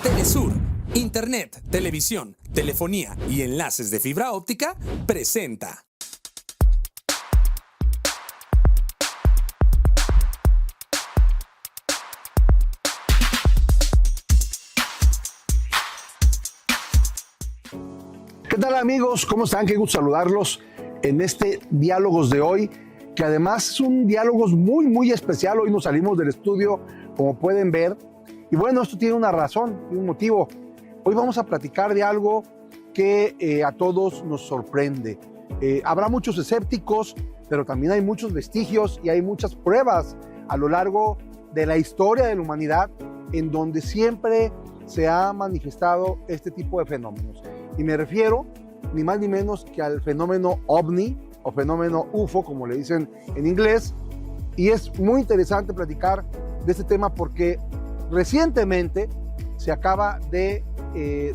Telesur, Internet, televisión, telefonía y enlaces de fibra óptica, presenta. ¿Qué tal, amigos? ¿Cómo están? Qué gusto saludarlos en este Diálogos de hoy, que además es un Diálogos muy especial. Hoy nos salimos del estudio, como pueden ver, y bueno, esto tiene una razón, tiene un motivo. Hoy vamos a platicar de algo que a todos nos sorprende. Habrá muchos escépticos, pero también hay muchos vestigios y hay muchas pruebas a lo largo de la historia de la humanidad en donde siempre se ha manifestado este tipo de fenómenos. Y me refiero ni más ni menos que al fenómeno OVNI o fenómeno UFO, como le dicen en inglés. Y es muy interesante platicar de este tema porque recientemente se acaba de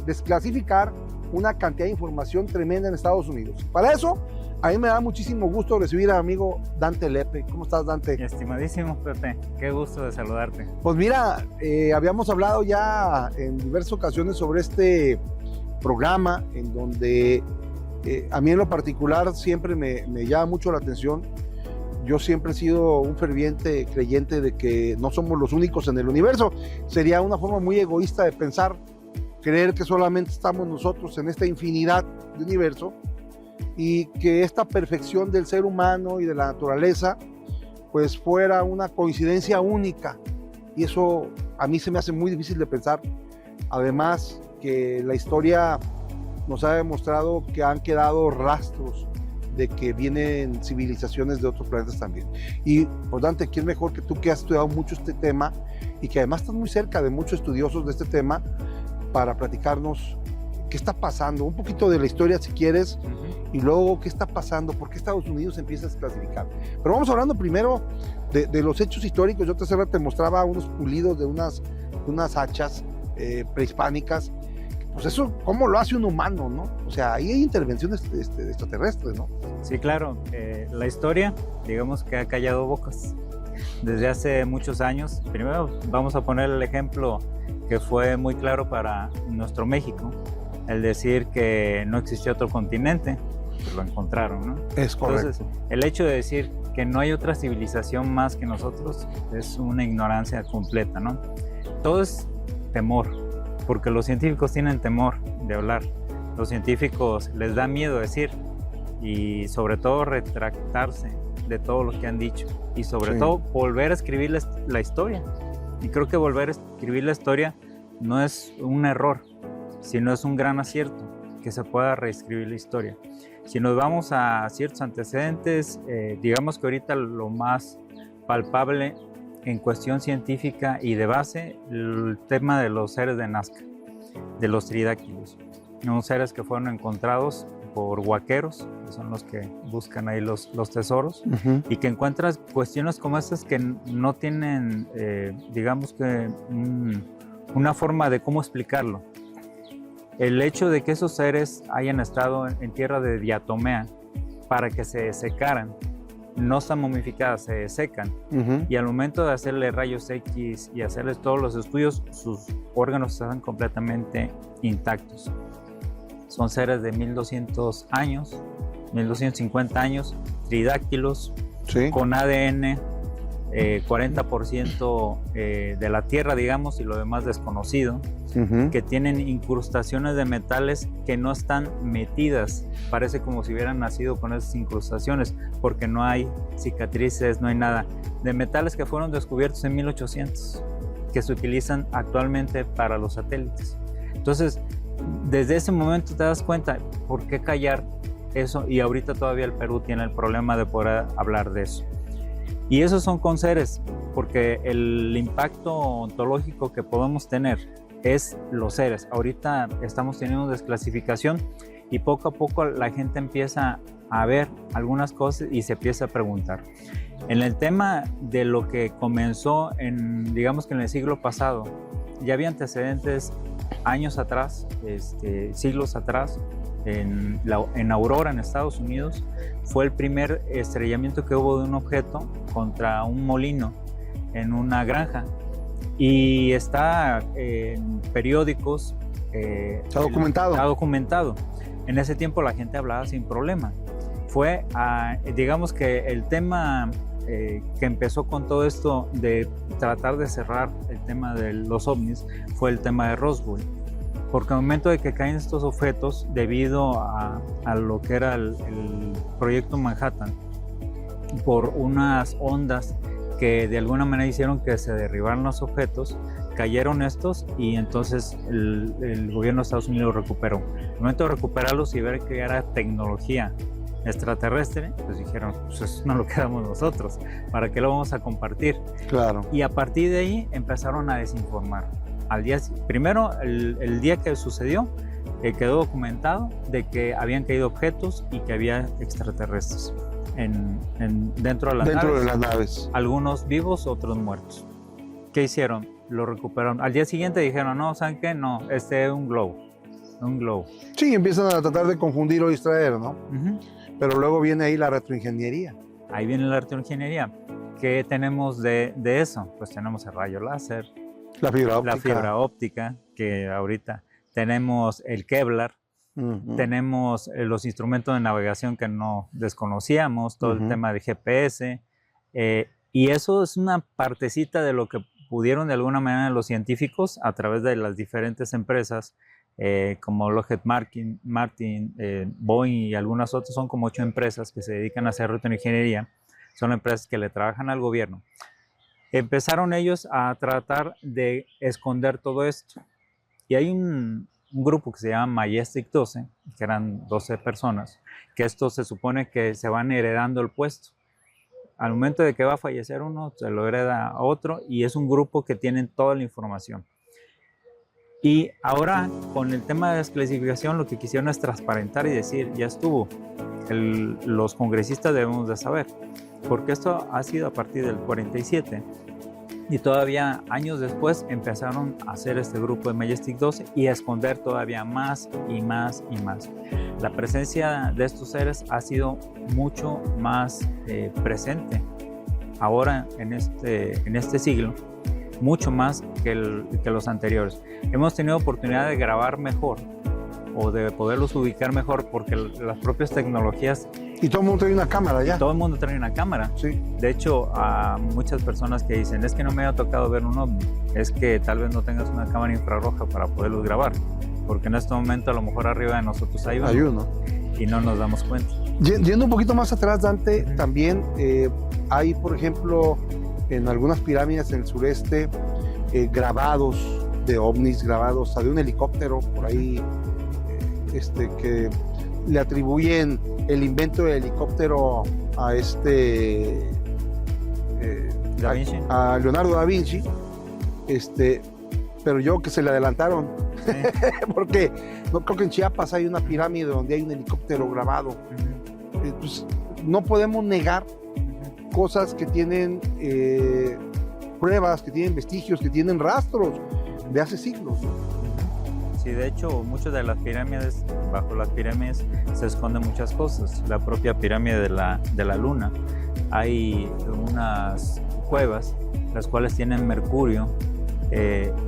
desclasificar una cantidad de información tremenda en Estados Unidos. Para eso, a mí me da muchísimo gusto recibir al amigo Dante Lepe. ¿Cómo estás, Dante? Estimadísimo Pepe, qué gusto de saludarte. Pues mira, habíamos hablado ya en diversas ocasiones sobre este programa en donde a mí en lo particular siempre me llama mucho la atención. Yo siempre he sido un ferviente creyente de que no somos los únicos en el universo. Sería una forma muy egoísta de pensar, creer que solamente estamos nosotros en esta infinidad de universo y que esta perfección del ser humano y de la naturaleza pues fuera una coincidencia única. Y eso a mí se me hace muy difícil de pensar. Además que la historia nos ha demostrado que han quedado rastros de que vienen civilizaciones de otros planetas también. Y por Dante, ¿quién mejor que tú, que has estudiado mucho este tema y que además estás muy cerca de muchos estudiosos de este tema, para platicarnos qué está pasando, un poquito de la historia si quieres, y luego qué está pasando, por qué Estados Unidos empieza a desclasificar? Pero vamos hablando primero de los hechos históricos. Yo te mostraba unos pulidos de unas hachas prehispánicas. Pues eso, ¿cómo lo hace un humano, no? O sea, ahí hay intervenciones extraterrestres, ¿no? Sí, claro. La historia, digamos que ha callado bocas desde hace muchos años. Primero vamos a poner el ejemplo que fue muy claro para nuestro México, el decir que no existió otro continente, pues lo encontraron, ¿no? Es correcto. Entonces, el hecho de decir que no hay otra civilización más que nosotros es una ignorancia completa, ¿no? Todo es temor. Porque los científicos tienen temor de hablar, los científicos les da miedo decir y sobre todo retractarse de todo lo que han dicho y sobre todo volver a escribir la historia. Y creo que volver a escribir la historia no es un error, sino es un gran acierto que se pueda reescribir la historia. Si nos vamos a ciertos antecedentes, digamos que ahorita lo más palpable en cuestión científica y de base, el tema de los seres de Nazca, de los tridáctilos, unos seres que fueron encontrados por huaqueros, que son los que buscan ahí los tesoros, y que encuentras cuestiones como estas que no tienen, digamos que una forma de cómo explicarlo. El hecho de que esos seres hayan estado en tierra de diatomea para que se secaran, no están momificadas, se secan, y al momento de hacerle rayos X y hacerles todos los estudios, sus órganos están completamente intactos. Son seres de 1200 años, 1250 años, tridáctilos, con ADN 40% de la Tierra, digamos, y lo demás desconocido, que tienen incrustaciones de metales que no están metidas. Parece como si hubieran nacido con esas incrustaciones, porque no hay cicatrices, no hay nada. De metales que fueron descubiertos en 1800, que se utilizan actualmente para los satélites. Entonces, desde ese momento te das cuenta por qué callar eso, y ahorita todavía el Perú tiene el problema de poder hablar de eso. Y esos son con seres, porque el impacto ontológico que podemos tener es los seres. Ahorita estamos teniendo desclasificación y poco a poco la gente empieza a ver algunas cosas y se empieza a preguntar. En el tema de lo que comenzó digamos que en el siglo pasado, ya había antecedentes años atrás, siglos atrás, en Aurora, en Estados Unidos, fue el primer estrellamiento que hubo de un objeto contra un molino en una granja. y está en periódicos. Está documentado. Está documentado. En ese tiempo la gente hablaba sin problema. Fue, digamos que el tema que empezó con todo esto de tratar de cerrar el tema de los ovnis fue el tema de Roswell. Porque al momento de que caen estos objetos, debido a lo que era el proyecto Manhattan, por unas ondas que de alguna manera hicieron que se derribaran los objetos, cayeron estos y entonces el gobierno de Estados Unidos los recuperó. Al momento de recuperarlos y ver que era tecnología extraterrestre, pues dijeron, pues eso no lo quedamos nosotros, ¿para qué lo vamos a compartir? Claro. Y a partir de ahí empezaron a desinformar. Primero, el día que sucedió, quedó documentado de que habían caído objetos y que había extraterrestres dentro de las naves. Algunos vivos, otros muertos. ¿Qué hicieron? Lo recuperaron. Al día siguiente dijeron, no, ¿saben qué? No, este es un globo. Sí, empiezan a tratar de confundir o distraer, ¿no? Pero luego viene ahí la retroingeniería. Ahí viene la retroingeniería. ¿Qué tenemos de eso? Pues tenemos el rayo láser, la fibra óptica, que ahorita tenemos el Kevlar, tenemos los instrumentos de navegación que no desconocíamos, todo el tema de GPS, y eso es una partecita de lo que pudieron de alguna manera los científicos a través de las diferentes empresas, como Lockheed Martin, Boeing y algunas otras. Son como 8 empresas que se dedican a hacer retroingeniería. Son empresas que le trabajan al gobierno. Empezaron ellos a tratar de esconder todo esto. Y hay un grupo que se llama Majestic 12, que eran 12 personas, que esto se supone que se van heredando el puesto. Al momento de que va a fallecer uno, se lo hereda a otro, y es un grupo que tienen toda la información. Y ahora, con el tema de desclasificación, lo que quisieron es transparentar y decir, ya estuvo, los congresistas debemos de saber, porque esto ha sido a partir del 47, y todavía años después empezaron a hacer este grupo de Majestic 12 y a esconder todavía más y más y más. La presencia de estos seres ha sido mucho más presente ahora en este siglo, mucho más que los anteriores. Hemos tenido oportunidad de grabar mejor o de poderlos ubicar mejor porque las propias tecnologías... Y todo el mundo trae una cámara ya. Todo el mundo trae una cámara. Sí. De hecho, a muchas personas que dicen, es que no me ha tocado ver un ovni, es que tal vez no tengas una cámara infrarroja para poderlos grabar, porque en este momento a lo mejor arriba de nosotros hay uno. Y no nos damos cuenta. Yendo un poquito más atrás, Dante, también hay, por ejemplo, en algunas pirámides en el sureste, grabados de ovnis, grabados de un helicóptero por ahí, que le atribuyen el invento del helicóptero a Da Vinci. a Leonardo da Vinci, pero yo que se le adelantaron, sí. Porque no creo que en Chiapas hay una pirámide donde hay un helicóptero grabado. Pues, no podemos negar cosas que tienen pruebas, que tienen vestigios, que tienen rastros de hace siglos. Sí, de hecho, muchas de las pirámides, bajo las pirámides se esconden muchas cosas. La propia pirámide de la Luna, hay unas cuevas las cuales tienen mercurio.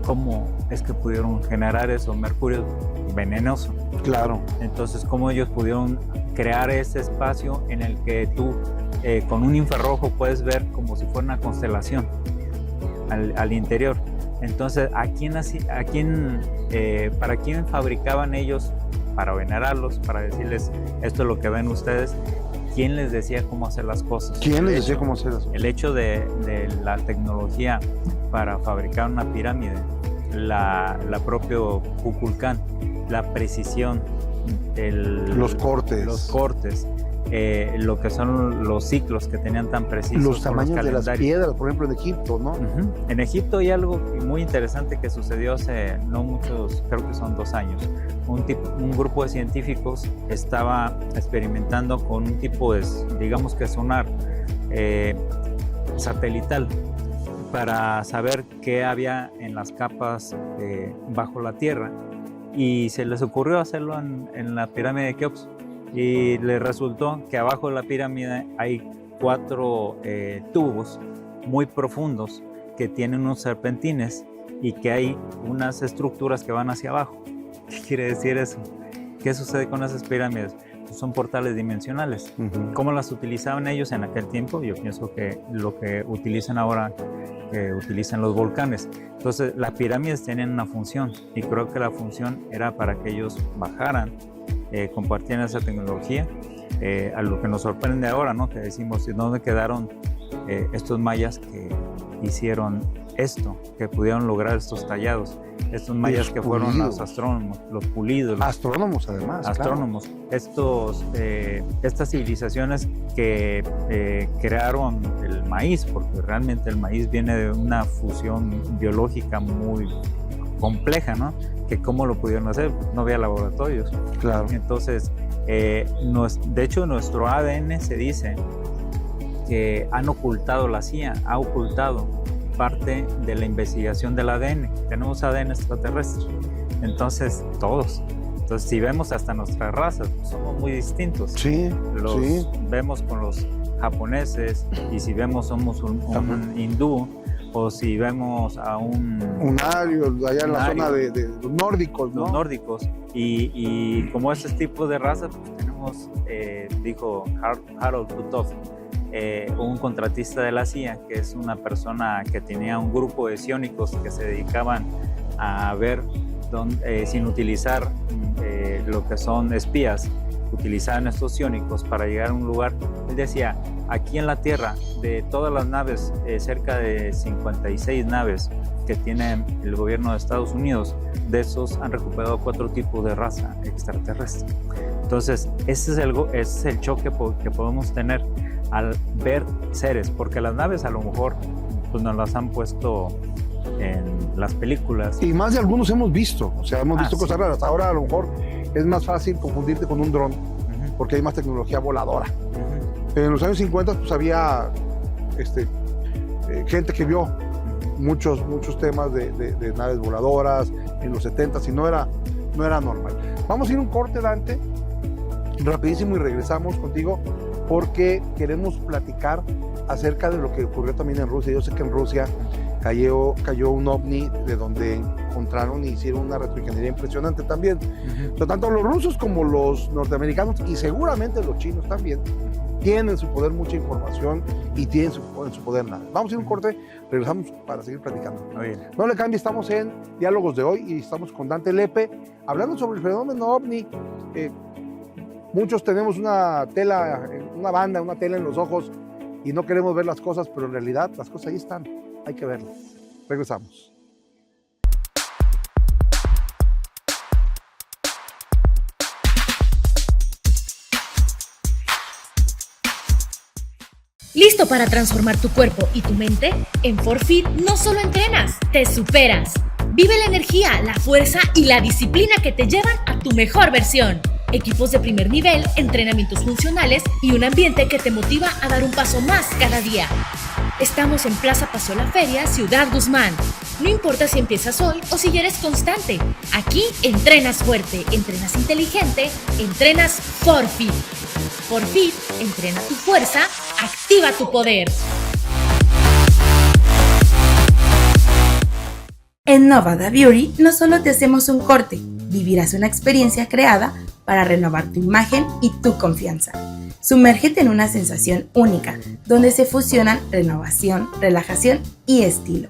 ¿Cómo es que pudieron generar eso? Mercurio venenoso. Claro. Entonces, ¿cómo ellos pudieron crear ese espacio en el que tú con un infrarrojo puedes ver como si fuera una constelación al interior? Entonces, ¿para quién fabricaban ellos? Para venerarlos, para decirles, esto es lo que ven ustedes. ¿Quién les decía cómo hacer las cosas? El hecho de la tecnología para fabricar una pirámide, la propio Kukulcán, la precisión, los cortes, lo que son los ciclos que tenían tan precisos. Los tamaños de las piedras, por ejemplo, en Egipto, ¿no? En Egipto hay algo muy interesante que sucedió hace no muchos, creo que son 2 años. Un grupo de científicos estaba experimentando con un tipo de, digamos que sonar satelital para saber qué había en las capas bajo la Tierra, y se les ocurrió hacerlo en la pirámide de Keops. Y les resultó que abajo de la pirámide hay 4 tubos muy profundos que tiene unos serpentines y que hay unas estructuras que van hacia abajo. ¿Qué quiere decir eso? ¿Qué sucede con esas pirámides? Pues son portales dimensionales. ¿Cómo las utilizaban ellos en aquel tiempo? Yo pienso que lo que utilizan ahora, que utilizan los volcanes. Entonces, las pirámides tienen una función y creo que la función era para que ellos bajaran, compartieran esa tecnología. A lo que nos sorprende ahora, ¿no? Que decimos, ¿dónde quedaron estos mayas que hicieron esto, que pudieron lograr estos tallados? Estos mayas que fueron los astrónomos, los pulidos. Astrónomos, además. Astrónomos. Claro. Estas civilizaciones que crearon el maíz, porque realmente el maíz viene de una fusión biológica muy compleja, ¿no? Que cómo lo pudieron hacer, no había laboratorios. Claro. Entonces, de hecho, nuestro ADN se dice que han ocultado, la CIA ha ocultado parte de la investigación del ADN. Tenemos ADN extraterrestre. Entonces, todos. Entonces, si vemos hasta nuestras razas, pues somos muy distintos. Sí, sí. Vemos con los japoneses, y si vemos somos un hindú, o si vemos a un ario, allá en la zona de los nórdicos, ¿no? Los nórdicos. Y como ese tipo de razas, pues tenemos, dijo Harold Puthoff, un contratista de la CIA, que es una persona que tenía un grupo de psiónicos que se dedicaban a ver sin utilizar lo que son espías, utilizaban estos psiónicos para llegar a un lugar. Él decía, aquí en la Tierra, de todas las naves, cerca de 56 naves que tiene el gobierno de Estados Unidos, de esos han recuperado 4 tipos de raza extraterrestre. Entonces, ese es el choque que podemos tener al ver seres, porque las naves a lo mejor pues nos las han puesto en las películas. Y más de algunos hemos visto, o sea, hemos visto cosas sí. raras. Ahora a lo mejor es más fácil confundirte con un dron, porque hay más tecnología voladora. Pero en los años 50 pues había gente que vio muchos temas de naves voladoras en los 70 y no era normal. Vamos a ir un corte, Dante, rapidísimo, y regresamos contigo porque queremos platicar acerca de lo que ocurrió también en Rusia. Yo sé que en Rusia cayó un ovni de donde encontraron y hicieron una retroingeniería impresionante también. Pero tanto los rusos como los norteamericanos, y seguramente los chinos también, tienen en su poder mucha información y tienen en su poder nada. Vamos a ir un corte, regresamos para seguir platicando. No le cambie, estamos en Diálogos de Hoy y estamos con Dante Lepe hablando sobre el fenómeno ovni. Muchos tenemos una tela en los ojos y no queremos ver las cosas, pero en realidad las cosas ahí están, hay que verlas. Regresamos. ¿Listo para transformar tu cuerpo y tu mente? En ForFit no solo entrenas, te superas. Vive la energía, la fuerza y la disciplina que te llevan a tu mejor versión. Equipos de primer nivel, entrenamientos funcionales y un ambiente que te motiva a dar un paso más cada día. Estamos en Plaza Paseo La Feria, Ciudad Guzmán. No importa si empiezas hoy o si ya eres constante. Aquí entrenas fuerte, entrenas inteligente, entrenas ForFit. ForFit, entrena tu fuerza, activa tu poder. En Novada Beauty no solo te hacemos un corte, vivirás una experiencia creada para renovar tu imagen y tu confianza. Sumérgete en una sensación única, donde se fusionan renovación, relajación y estilo.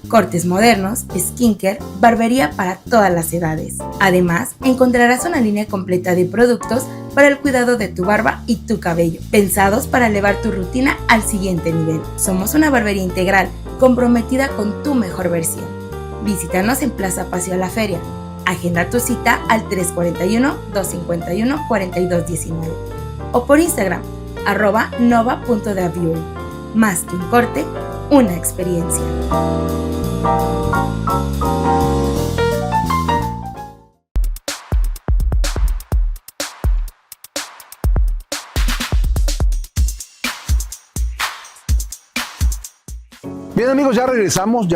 Cortes modernos, skincare, barbería para todas las edades. Además, encontrarás una línea completa de productos para el cuidado de tu barba y tu cabello, pensados para elevar tu rutina al siguiente nivel. Somos una barbería integral, comprometida con tu mejor versión. Visítanos en Plaza Paseo La Feria. Agenda tu cita al 341-251-4219 o por Instagram, @nova.dabeauty. Más que un corte, una experiencia. Bien, amigos, ya regresamos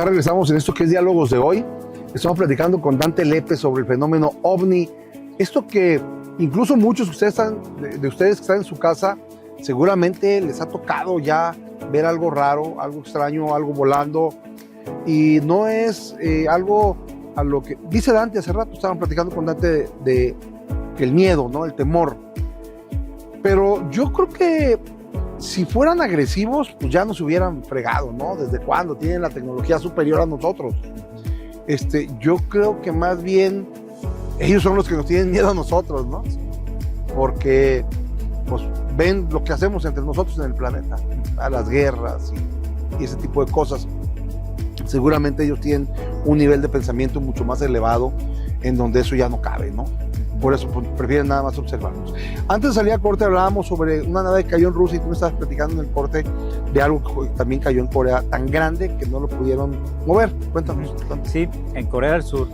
en esto que es Diálogos de Hoy. Estamos platicando con Dante Lepe sobre el fenómeno ovni. Esto que incluso muchos de ustedes que están en su casa seguramente les ha tocado ya ver algo raro, algo extraño, algo volando. y no es algo a lo que dice Dante. Hace rato estaban platicando con Dante de el miedo, ¿no? El temor. Pero yo creo que si fueran agresivos, pues ya nos hubieran fregado, ¿no? ¿Desde cuándo? Tienen la tecnología superior a nosotros. Yo creo que más bien ellos son los que nos tienen miedo a nosotros, ¿no? Porque pues ven lo que hacemos entre nosotros en el planeta, a las guerras y ese tipo de cosas. Seguramente ellos tienen un nivel de pensamiento mucho más elevado en donde eso ya no cabe, ¿no? Por eso pues, prefieren nada más observarnos. Antes de salir a corte hablábamos sobre una nave que cayó en Rusia y tú me estabas platicando en el corte de algo que también cayó en Corea, tan grande que no lo pudieron mover. Cuéntanos. Sí, en Corea del Sur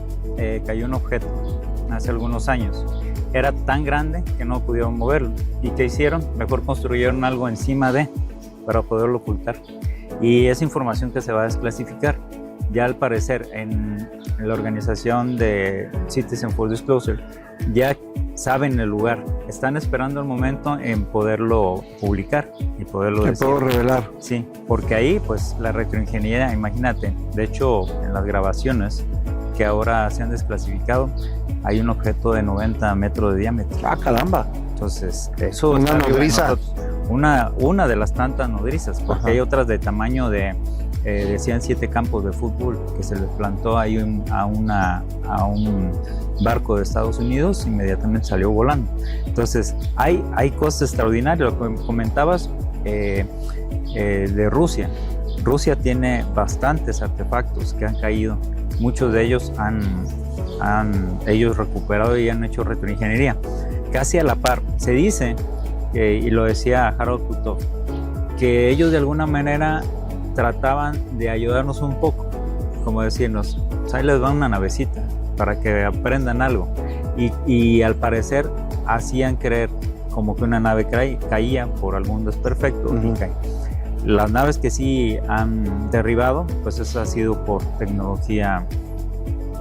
cayó un objeto hace algunos años. Era tan grande que no pudieron moverlo. ¿Y qué hicieron? Mejor construyeron algo encima para poderlo ocultar. Y esa información que se va a desclasificar. Ya al parecer en la organización de Citizen for Disclosure ya saben el lugar, están esperando el momento en poderlo publicar y poderlo decir. Puedo revelar. Sí, porque ahí pues la retroingeniería, imagínate, de hecho en las grabaciones que ahora se han desclasificado hay un objeto de 90 metros de diámetro. ¡Ah, caramba! Entonces eso una nodriza. Una de las tantas nodrizas, porque Ajá. hay otras de tamaño de decían 7 campos de fútbol que se les plantó ahí a un barco de Estados Unidos, inmediatamente salió volando. Entonces hay cosas extraordinarias. Lo que comentabas de Rusia. Rusia tiene bastantes artefactos que han caído, muchos de ellos han ellos recuperado y han hecho retroingeniería. Casi a la par, se dice, y lo decía Harold Puthoff, que ellos de alguna manera trataban de ayudarnos un poco, como decirnos, pues ahí les va una navecita para que aprendan algo, y al parecer hacían creer como que una nave caía por algún desperfecto. Uh-huh. Y cae. Las naves que sí han derribado, pues eso ha sido por tecnología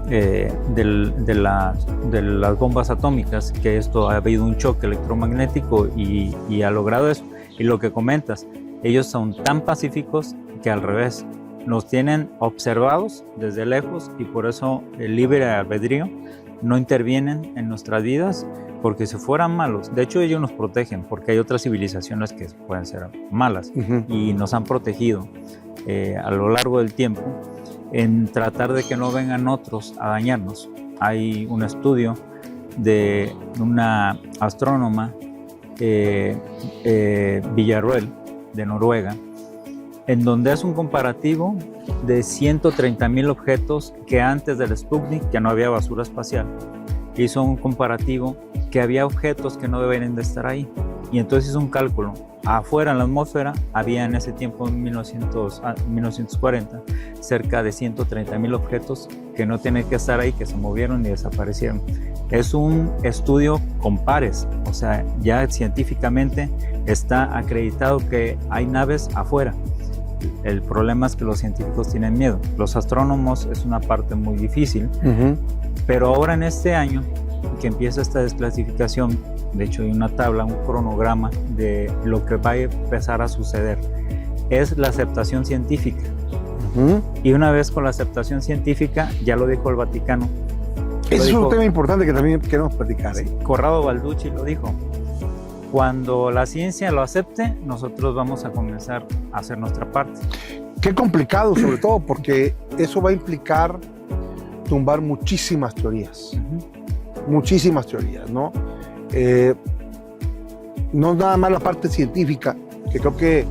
de las bombas atómicas, que esto ha habido un choque electromagnético y ha logrado eso. Y lo que comentas, ellos son tan pacíficos que al revés, nos tienen observados desde lejos y por eso el libre albedrío no intervienen en nuestras vidas, porque si fueran malos, de hecho ellos nos protegen porque hay otras civilizaciones que pueden ser malas. Uh-huh. Y nos han protegido a lo largo del tiempo en tratar de que no vengan otros a dañarnos. Hay un estudio de una astrónoma, Villarroel, de Noruega, en donde hace un comparativo de 130,000 objetos que antes del Sputnik, que no había basura espacial, hizo un comparativo que había objetos que no deberían de estar ahí. Y entonces hizo un cálculo. Afuera en la atmósfera había en ese tiempo, en 1940, cerca de 130,000 objetos que no tienen que estar ahí, que se movieron y desaparecieron. Es un estudio con pares, o sea, ya científicamente está acreditado que hay naves afuera. El problema es que los científicos tienen miedo. Los astrónomos es una parte muy difícil, uh-huh. Pero ahora en este año que empieza esta desclasificación, de hecho hay una tabla, un cronograma de lo que va a empezar a suceder. Es la aceptación científica. Uh-huh. Y una vez con la aceptación científica, ya lo dijo el Vaticano. Ese es un tema importante que también queremos platicar. Corrado Balducci lo dijo. Cuando la ciencia lo acepte, nosotros vamos a comenzar a hacer nuestra parte. Qué complicado, sobre todo, porque eso va a implicar tumbar muchísimas teorías. Uh-huh. Muchísimas teorías, ¿no? No nada más la parte científica, que creo que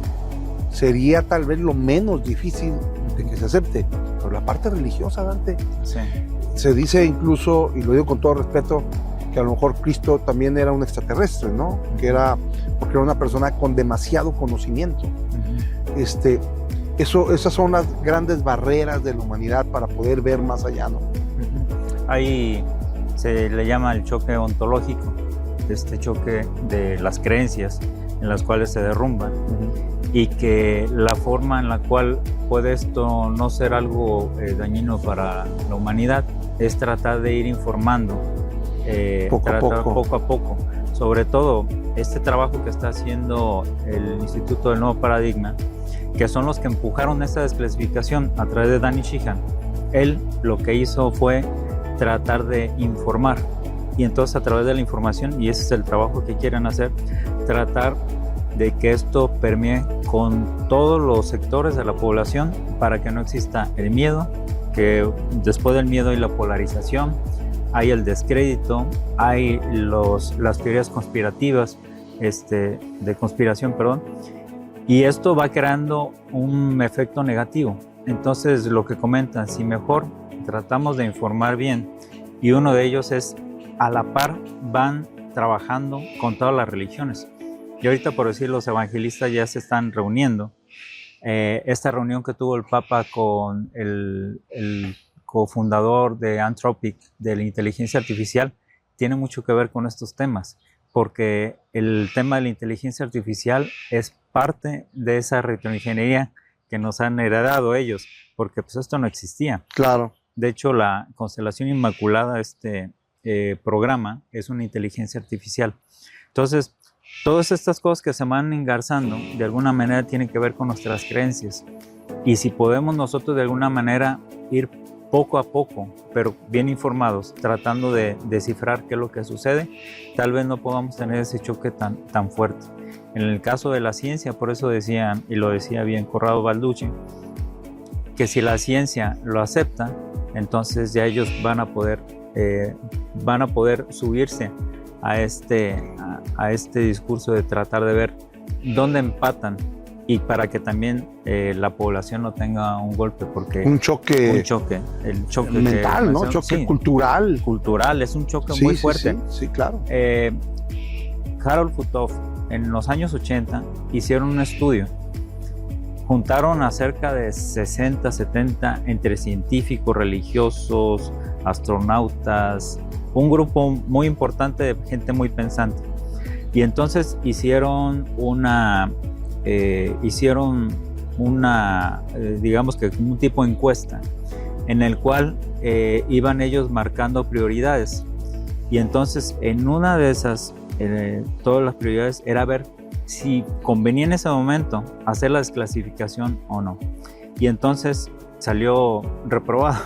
sería tal vez lo menos difícil de que se acepte, pero la parte religiosa, Dante. Sí. Se dice incluso, y lo digo con todo respeto, que a lo mejor Cristo también era un extraterrestre, ¿no? Que era, porque era una persona con demasiado conocimiento. Uh-huh. Esas son las grandes barreras de la humanidad para poder ver más allá, ¿no? Uh-huh. Ahí se le llama el choque ontológico, este choque de las creencias en las cuales se derrumban. Uh-huh. Y que la forma en la cual puede esto no ser algo dañino para la humanidad es tratar de ir informando poco a poco. Sobre todo, este trabajo que está haciendo el Instituto del Nuevo Paradigma que son los que empujaron esta desclasificación a través de Danny Sheehan. Él lo que hizo fue tratar de informar, y entonces a través de la información, y ese es el trabajo que quieren hacer, tratar de que esto permee con todos los sectores de la población para que no exista el miedo, que después del miedo hay la polarización, hay el descrédito, hay las teorías conspirativas, de conspiración, perdón, y esto va creando un efecto negativo. Entonces, lo que comentan, si mejor tratamos de informar bien, y uno de ellos es, a la par van trabajando con todas las religiones. Y ahorita, por decir, los evangelistas ya se están reuniendo. Esta reunión que tuvo el Papa con el cofundador de Anthropic, de la inteligencia artificial, tiene mucho que ver con estos temas, porque el tema de la inteligencia artificial es parte de esa retroingeniería que nos han heredado ellos, porque pues esto no existía. Claro. De hecho, la constelación inmaculada, programa, es una inteligencia artificial. Entonces, todas estas cosas que se van engarzando, de alguna manera tienen que ver con nuestras creencias. Y si podemos nosotros de alguna manera ir poco a poco, pero bien informados, tratando de descifrar qué es lo que sucede, tal vez no podamos tener ese choque tan fuerte. En el caso de la ciencia, por eso decían, y lo decía bien Corrado Balducci, que si la ciencia lo acepta, entonces ya ellos van a poder subirse a este discurso de tratar de ver dónde empatan, y para que también la población no tenga un golpe, porque el choque mental, ¿no? Choque sí, cultural, es un choque muy fuerte. Sí, claro. Harold Futoff, en los años 80, hicieron un estudio. Juntaron a cerca de 60, 70 entre científicos, religiosos, astronautas, un grupo muy importante de gente muy pensante. Y entonces hicieron una digamos que un tipo de encuesta, en el cual iban ellos marcando prioridades. Y entonces en una de esas, todas las prioridades era ver si convenía en ese momento hacer la desclasificación o no. Y entonces salió reprobado.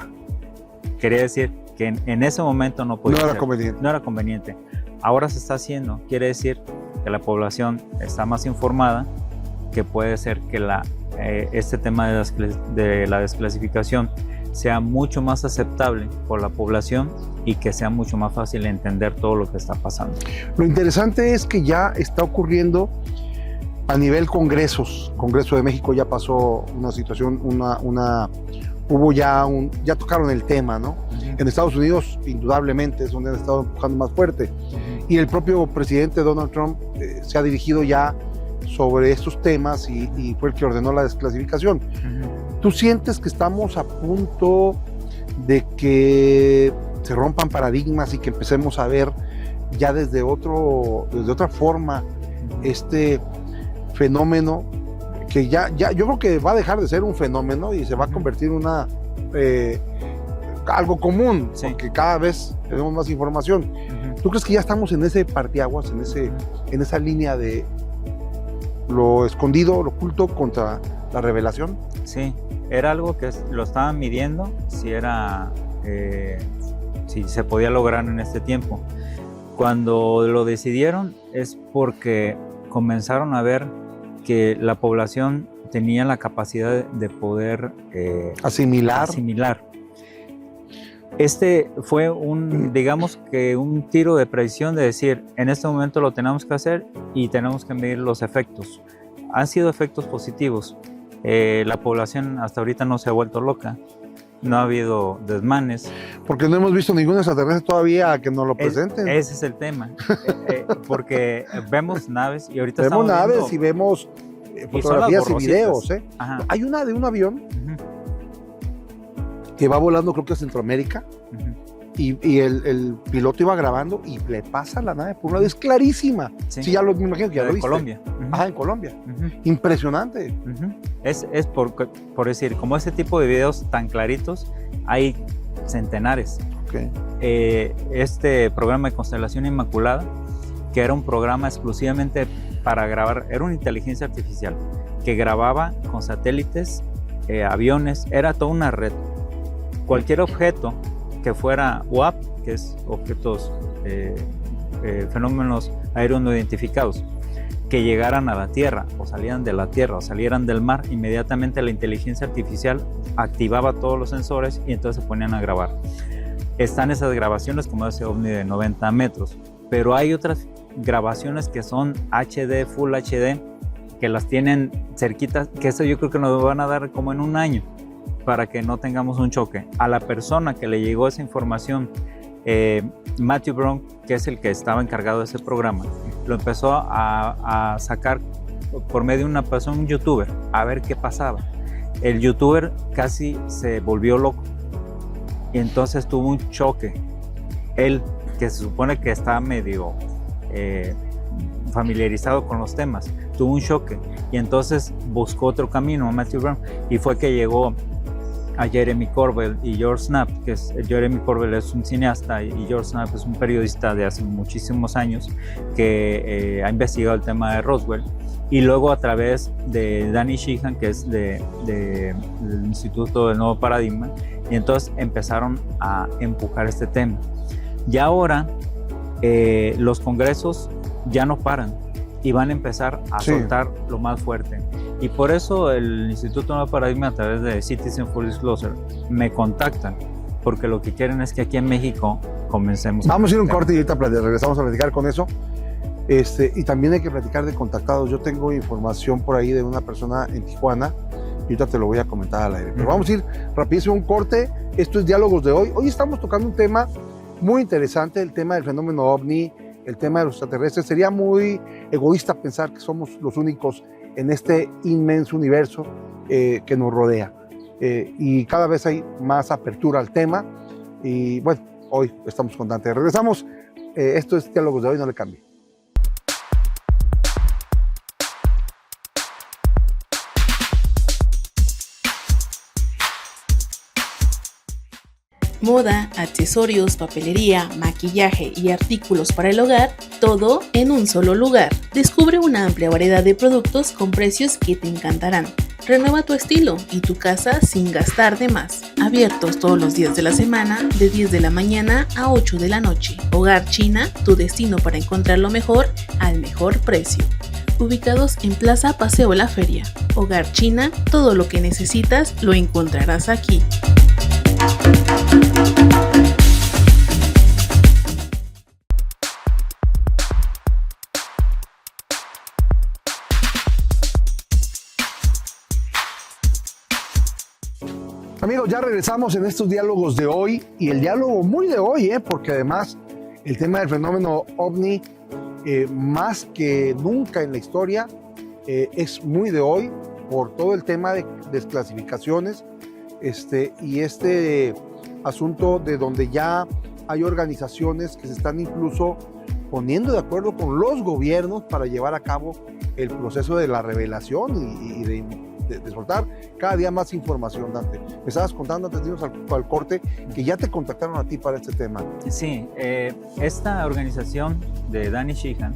Quería decir que en ese momento no era conveniente. Ahora se está haciendo. Quiere decir que la población está más informada, que puede ser que este tema de la desclasificación sea mucho más aceptable por la población y que sea mucho más fácil entender todo lo que está pasando. Lo interesante es que ya está ocurriendo a nivel congresos. Congreso de México ya pasó una situación, ya tocaron el tema, ¿no? Uh-huh. En Estados Unidos, indudablemente, es donde han estado empujando más fuerte. Uh-huh. Y el propio presidente Donald Trump se ha dirigido ya sobre estos temas y fue el que ordenó la desclasificación. Uh-huh. ¿Tú sientes que estamos a punto de que se rompan paradigmas y que empecemos a ver ya desde otra forma este fenómeno que ya yo creo que va a dejar de ser un fenómeno y se va a convertir en algo común, sí, porque cada vez tenemos más información? Uh-huh. ¿Tú crees que ya estamos en ese parteaguas, en esa línea de lo escondido, lo oculto contra la revelación? Sí, era algo que lo estaban midiendo, si se podía lograr en este tiempo. Cuando lo decidieron es porque comenzaron a ver que la población tenía la capacidad de poder asimilar. Fue digamos que un tiro de precisión de decir, en este momento lo tenemos que hacer y tenemos que medir los efectos. Han sido efectos positivos. La población hasta ahorita no se ha vuelto loca, no ha habido desmanes. Porque no hemos visto ningún extraterrestre todavía que nos lo presenten. Ese es el tema, porque vemos naves y ahorita vemos naves y vemos fotografías y videos. Hay una de un avión que va volando, creo que a Centroamérica, y el piloto iba grabando y le pasa la nave por un lado, es clarísima. Sí, me imagino que ya lo viste. Colombia. En Colombia. Impresionante. Es por decir, como ese tipo de videos tan claritos, hay centenares. Okay. Este programa de Constelación Inmaculada, que era un programa exclusivamente para grabar, era una inteligencia artificial que grababa con satélites, aviones, era toda una red. Cualquier objeto que fuera UAP, que es objetos, fenómenos aéreos no identificados, que llegaran a la Tierra o salieran de la Tierra o salieran del mar, inmediatamente la inteligencia artificial activaba todos los sensores y entonces se ponían a grabar. Están esas grabaciones como ese ovni de 90 metros, pero hay otras grabaciones que son HD, Full HD, que las tienen cerquitas, que eso yo creo que nos van a dar como en un año para que no tengamos un choque. A la persona que le llegó esa información, Matthew Brown, que es el que estaba encargado de ese programa, lo empezó a sacar por medio de una persona, un youtuber, a ver qué pasaba. El youtuber casi se volvió loco y entonces tuvo un choque. Él, que se supone que está medio familiarizado con los temas, tuvo un choque y entonces buscó otro camino a Matthew Brown, y fue que llegó a Jeremy Corbell y George Knapp, que es, Jeremy Corbell es un cineasta y George Knapp es un periodista de hace muchísimos años que ha investigado el tema de Roswell, y luego a través de Danny Sheehan, que es del Instituto del Nuevo Paradigma, y entonces empezaron a empujar este tema. Y ahora los congresos ya no paran y van a empezar a soltar lo más fuerte. Y por eso el Instituto Nuevo Paradigma, a través de Citizen Full Disclosure, me contactan, porque lo que quieren es que aquí en México comencemos. Vamos a ir un corte y ahorita regresamos a platicar con eso. Y también hay que platicar de contactados. Yo tengo información por ahí de una persona en Tijuana y ahorita te lo voy a comentar al aire. Pero vamos a ir rapidísimo un corte. Esto es Diálogos de Hoy. Hoy estamos tocando un tema muy interesante, el tema del fenómeno OVNI, el tema de los extraterrestres. Sería muy egoísta pensar que somos los únicos en este inmenso universo que nos rodea. Y cada vez hay más apertura al tema. Y bueno, hoy estamos con Dante. Regresamos. Esto es Diálogos de Hoy, no le cambie. Moda, accesorios, papelería, maquillaje y artículos para el hogar, todo en un solo lugar. Descubre una amplia variedad de productos con precios que te encantarán. Renueva tu estilo y tu casa sin gastar de más. Abiertos todos los días de la semana, de 10 de la mañana a 8 de la noche. Hogar China, tu destino para encontrar lo mejor al mejor precio. Ubicados en Plaza Paseo La Feria. Hogar China, todo lo que necesitas lo encontrarás aquí. Amigos, ya regresamos en estos diálogos de hoy, y el diálogo muy de hoy, porque además el tema del fenómeno OVNI, más que nunca en la historia, es muy de hoy por todo el tema de desclasificaciones y este asunto de donde ya hay organizaciones que se están incluso poniendo de acuerdo con los gobiernos para llevar a cabo el proceso de la revelación y de soltar cada día más información. Dante, me estabas contando antes de irnos al corte que ya te contactaron a ti para este tema. Sí, esta organización de Danny Sheehan,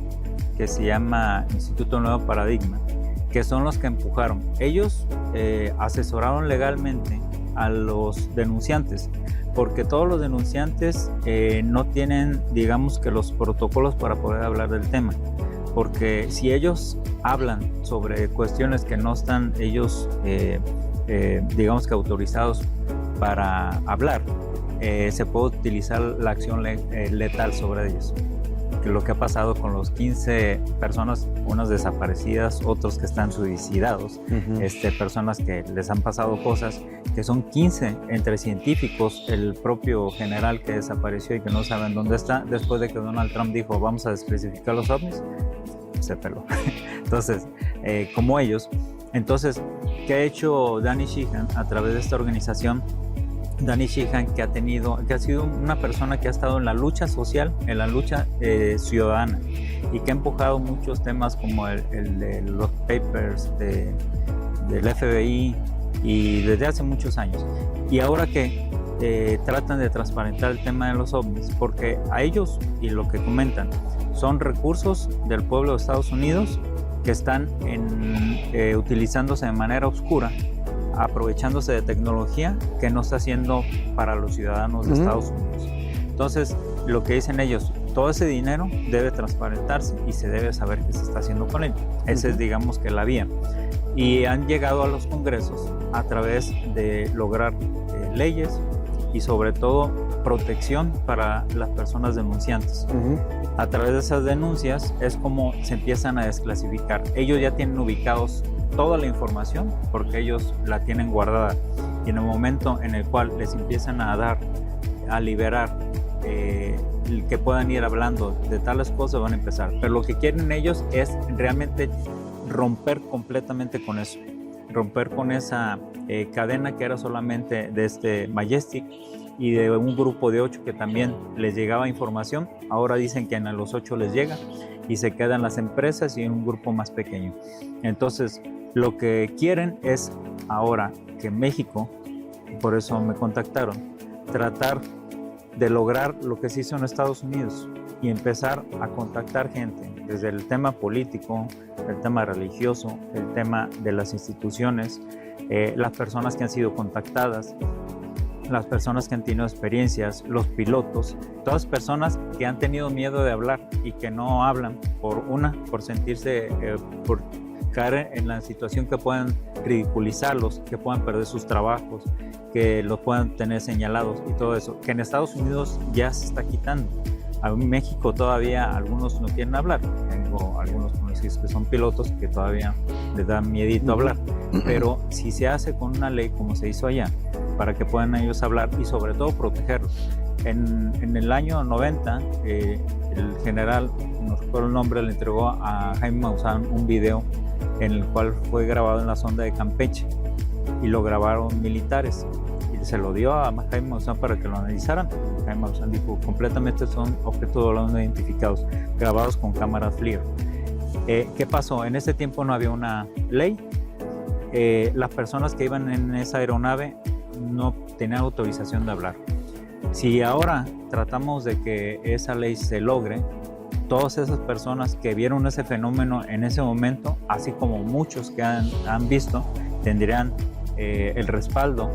que se llama Instituto Nuevo Paradigma, que son los que empujaron, ellos asesoraron legalmente a los denunciantes, porque todos los denunciantes no tienen, digamos, que los protocolos para poder hablar del tema, porque si ellos hablan sobre cuestiones que no están ellos, digamos que autorizados para hablar, se puede utilizar la acción letal sobre ellos. Que lo que ha pasado con los 15 personas, unas desaparecidas, otros que están suicidados, personas que les han pasado cosas, que son 15 entre científicos, el propio general que desapareció y que no saben dónde está, después de que Donald Trump dijo vamos a desclasificar los ovnis, se peló. Entonces, como ellos. Entonces, ¿qué ha hecho Danny Sheehan a través de esta organización? Danny Sheehan, que ha sido una persona que ha estado en la lucha social, en la lucha ciudadana, y que ha empujado muchos temas como el de los papers del FBI, y desde hace muchos años. Y ahora que tratan de transparentar el tema de los ovnis, porque a ellos, y lo que comentan, son recursos del pueblo de Estados Unidos que están utilizándose de manera oscura, aprovechándose de tecnología que no está haciendo para los ciudadanos de Estados Unidos. Entonces, lo que dicen ellos, todo ese dinero debe transparentarse y se debe saber qué se está haciendo con él. Esa es, digamos, que la vía. Y han llegado a los congresos a través de lograr leyes y sobre todo protección para las personas denunciantes. A través de esas denuncias es como se empiezan a desclasificar. Ellos ya tienen ubicados toda la información porque ellos la tienen guardada, y en el momento en el cual les empiezan a liberar que puedan ir hablando de tales cosas, van a empezar. Pero lo que quieren ellos es realmente romper completamente con eso, romper con esa cadena que era solamente de este Majestic y de un grupo de 8 que también les llegaba información. Ahora dicen que a los 8 les llega y se quedan las empresas y en un grupo más pequeño. Entonces, lo que quieren es ahora que México, por eso me contactaron, tratar de lograr lo que se hizo en Estados Unidos y empezar a contactar gente desde el tema político, el tema religioso, el tema de las instituciones, las personas que han sido contactadas, las personas que han tenido experiencias, los pilotos, todas personas que han tenido miedo de hablar y que no hablan por sentirse, por caer en la situación que puedan ridiculizarlos, que puedan perder sus trabajos, que los puedan tener señalados y todo eso, que en Estados Unidos ya se está quitando. En México todavía algunos no quieren hablar. Tengo algunos conocidos que son pilotos que todavía les da miedito hablar, pero si se hace con una ley como se hizo allá, para que puedan ellos hablar y sobre todo protegerlos. En el año 90, el general, no recuerdo el nombre, le entregó a Jaime Maussan un video en el cual fue grabado en la sonda de Campeche y lo grabaron militares y se lo dio a Jaime Maussan para que lo analizaran. Jaime Maussan dijo, completamente son objetos voladores no identificados, grabados con cámaras FLIR. ¿Qué pasó? En ese tiempo no había una ley. Las personas que iban en esa aeronave no tenían autorización de hablar. Si ahora tratamos de que esa ley se logre, todas esas personas que vieron ese fenómeno en ese momento, así como muchos que han visto, tendrían el respaldo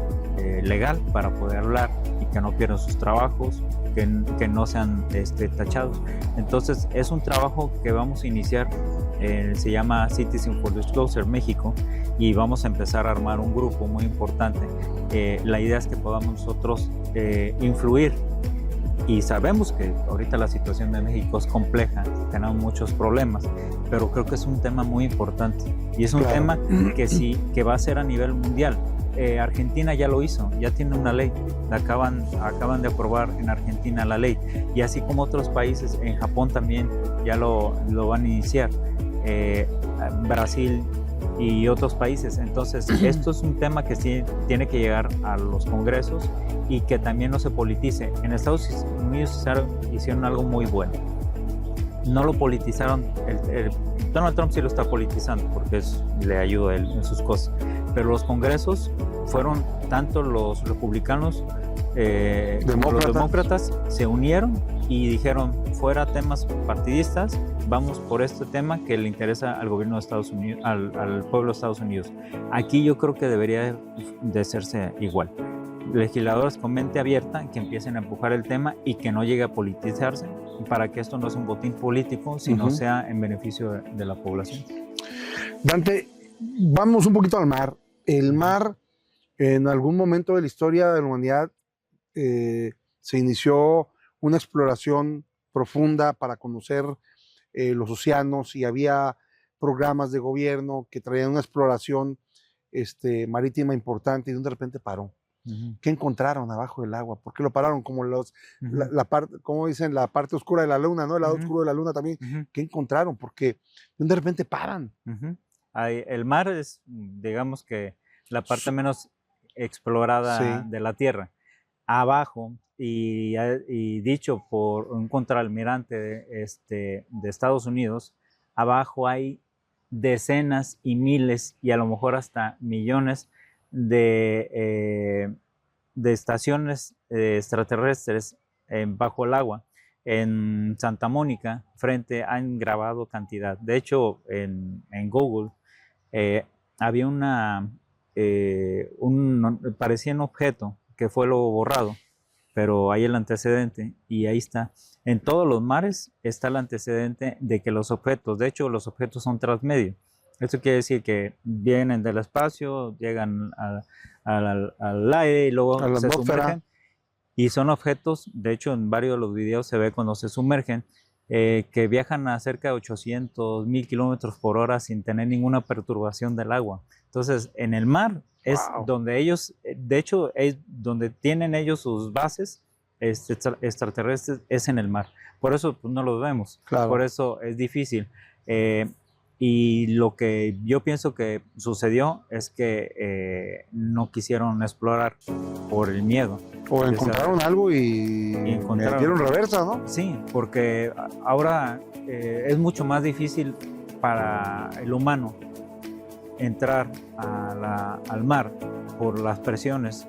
legal para poder hablar y que no pierdan sus trabajos, que no sean tachados. Entonces es un trabajo que vamos a iniciar, se llama Citizen for Disclosure México, y vamos a empezar a armar un grupo muy importante. La idea es que podamos nosotros influir, y sabemos que ahorita la situación de México es compleja, tenemos muchos problemas, pero creo que es un tema muy importante y es un tema que va a ser a nivel mundial. Argentina ya lo hizo, ya tiene una ley, acaban de aprobar en Argentina la ley, y así como otros países, en Japón también ya lo van a iniciar, Brasil y otros países. Entonces esto es un tema que sí tiene que llegar a los congresos y que también no se politice. En Estados Unidos hicieron algo muy bueno, no lo politizaron. Donald Trump sí lo está politizando porque le ayuda a él en sus cosas, pero los congresos fueron tanto los republicanos, los demócratas se unieron y dijeron, fuera temas partidistas, vamos por este tema que le interesa al gobierno de Estados Unidos, al pueblo de Estados Unidos. Aquí yo creo que debería de hacerse igual. Legisladores con mente abierta que empiecen a empujar el tema y que no llegue a politizarse, para que esto no sea un botín político, sino sea en beneficio de la población. Dante, vamos un poquito al mar. El mar, en algún momento de la historia de la humanidad, se inició una exploración profunda para conocer los océanos, y había programas de gobierno que traían una exploración marítima importante, y de repente paró. ¿Qué encontraron abajo del agua? ¿Por qué lo pararon? Como la parte, como dicen, la parte oscura de la luna, ¿no? El lado oscuro de la luna también. ¿Qué encontraron? Porque de repente paran. El mar es, digamos, que la parte menos explorada de la Tierra. Abajo, y dicho por un contraalmirante de Estados Unidos, abajo hay decenas y miles y a lo mejor hasta millones de estaciones extraterrestres bajo el agua, En Santa Mónica, frente, han grabado cantidad. De hecho, en Google había parecía un objeto que fue luego borrado, pero hay el antecedente y ahí está. En todos los mares está el antecedente de que los objetos, de hecho los objetos son transmedio. Esto quiere decir que vienen del espacio, llegan al aire y luego se sumergen. Y son objetos, de hecho en varios de los videos se ve cuando se sumergen, que viajan a cerca de 800,000 kilómetros por hora sin tener ninguna perturbación del agua. Entonces en el mar es donde ellos, de hecho es donde tienen ellos sus bases extraterrestres, es en el mar. Por eso pues, no los vemos, claro. Por eso es difícil. Y lo que yo pienso que sucedió es que no quisieron explorar por el miedo. O encontraron algo y dieron reversa, ¿no? Sí, porque ahora es mucho más difícil para el humano entrar al mar por las presiones.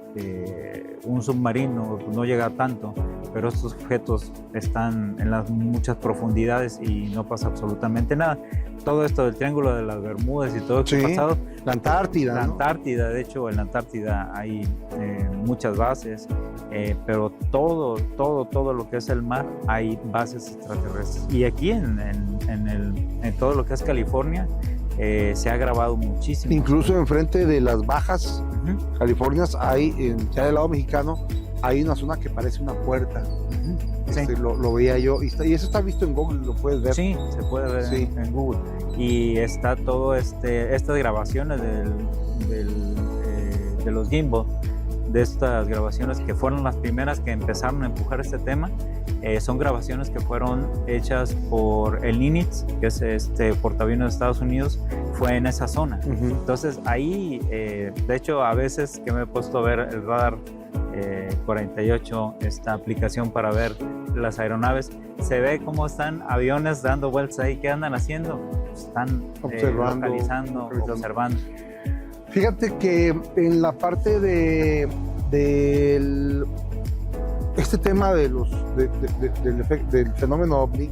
Un submarino no llega tanto, pero estos objetos están en las muchas profundidades y no pasa absolutamente nada. Todo esto del Triángulo de las Bermudas y todo lo que ha pasado. La Antártida. La Antártida, de hecho, en la Antártida hay muchas bases, pero todo lo que es el mar hay bases extraterrestres. Y aquí en todo lo que es California se ha grabado muchísimo. Incluso enfrente de las Bajas Californias hay, ya del lado mexicano, hay una zona que parece una puerta. Sí. Lo veía yo. Y eso está visto en Google, lo puedes ver. Sí, se puede ver en Google. Y está todo estas grabaciones de los gimbal, de estas grabaciones que fueron las primeras que empezaron a empujar este tema. Son grabaciones que fueron hechas por el Nimitz, que es portaaviones de Estados Unidos, fue en esa zona. Entonces ahí, de hecho, a veces que me he puesto a ver el radar 48, esta aplicación para ver las aeronaves, se ve cómo están aviones dando vueltas ahí. ¿Qué andan haciendo? Están localizando, observando. Fíjate que en la parte del tema del fenómeno OVNI,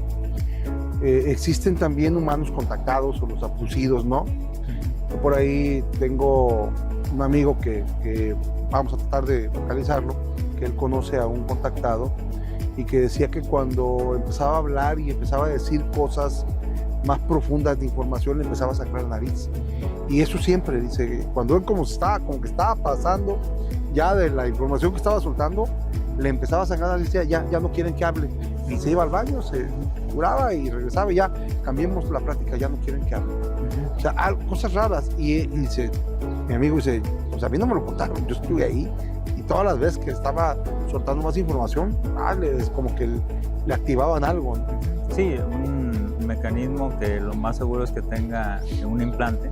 existen también humanos contactados o los abducidos, ¿no? Yo por ahí tengo un amigo que vamos a tratar de localizarlo, que él conoce a un contactado y que decía que cuando empezaba a hablar y empezaba a decir cosas más profundas de información, le empezaba a sacar la nariz. Y eso siempre, dice, cuando él como que estaba pasando ya de la información que estaba soltando, le empezaba a sacar la nariz, ya no quieren que hable. Y se iba al baño, se curaba y regresaba y ya, cambiemos la plática, ya no quieren que hable. O sea, cosas raras. Y dice, mi amigo dice, pues a mí no me lo contaron, yo estuve ahí y todas las veces que estaba soltando más información, es como que le activaban algo, ¿no? Sí, un mecanismo que lo más seguro es que tenga un implante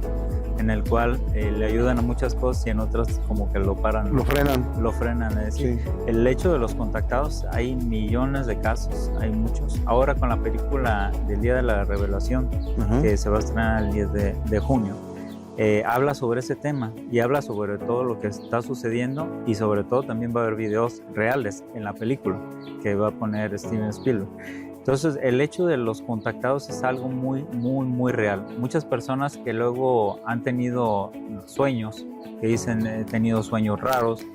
en el cual le ayudan a muchas cosas y en otras como que lo paran. Lo frenan. Es decir, sí. El hecho de los contactados, hay millones de casos, hay muchos. Ahora con la película del Día de la Revelación, que se va a estrenar el 10 de junio, habla sobre ese tema y habla sobre todo lo que está sucediendo y sobre todo también va a haber videos reales en la película que va a poner Steven Spielberg. Entonces el hecho de los contactados es algo muy, muy, muy real. Muchas personas que luego han tenido sueños, que dicen he tenido sueños raros,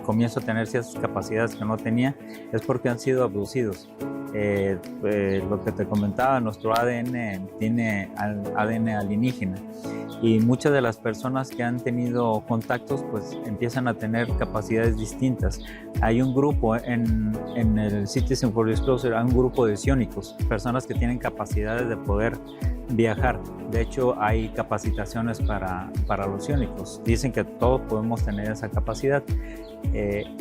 comienzo a tener ciertas capacidades que no tenía, es porque han sido abducidos. Lo que te comentaba, nuestro ADN tiene ADN alienígena y muchas de las personas que han tenido contactos pues empiezan a tener capacidades distintas. Hay un grupo en el Citizen for Disclosure, hay un grupo de psiónicos, personas que tienen capacidades de poder viajar. De hecho, hay capacitaciones para los psiónicos. Dicen que todos podemos tener esa capacidad.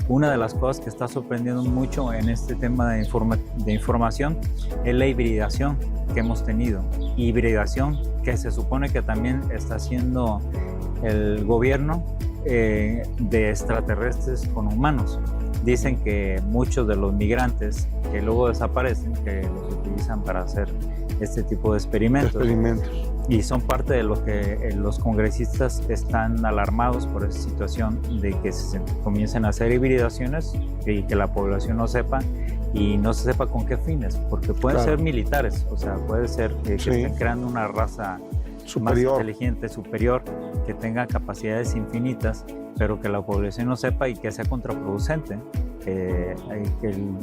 Una de las cosas que está sorprendiendo mucho en este tema de información es la hibridación que hemos tenido. Hibridación que se supone que también está haciendo el gobierno de extraterrestres con humanos. Dicen que muchos de los migrantes que luego desaparecen, que los utilizan para hacer este tipo de experimentos. Y son parte de lo que los congresistas están alarmados por esa situación de que se comiencen a hacer hibridaciones y que la población no sepa y no se sepa con qué fines, porque pueden Claro. ser militares, o sea, puede ser que Sí. estén creando una raza Superior. más inteligente, superior, que tenga capacidades infinitas, pero que la población no sepa y que sea contraproducente, que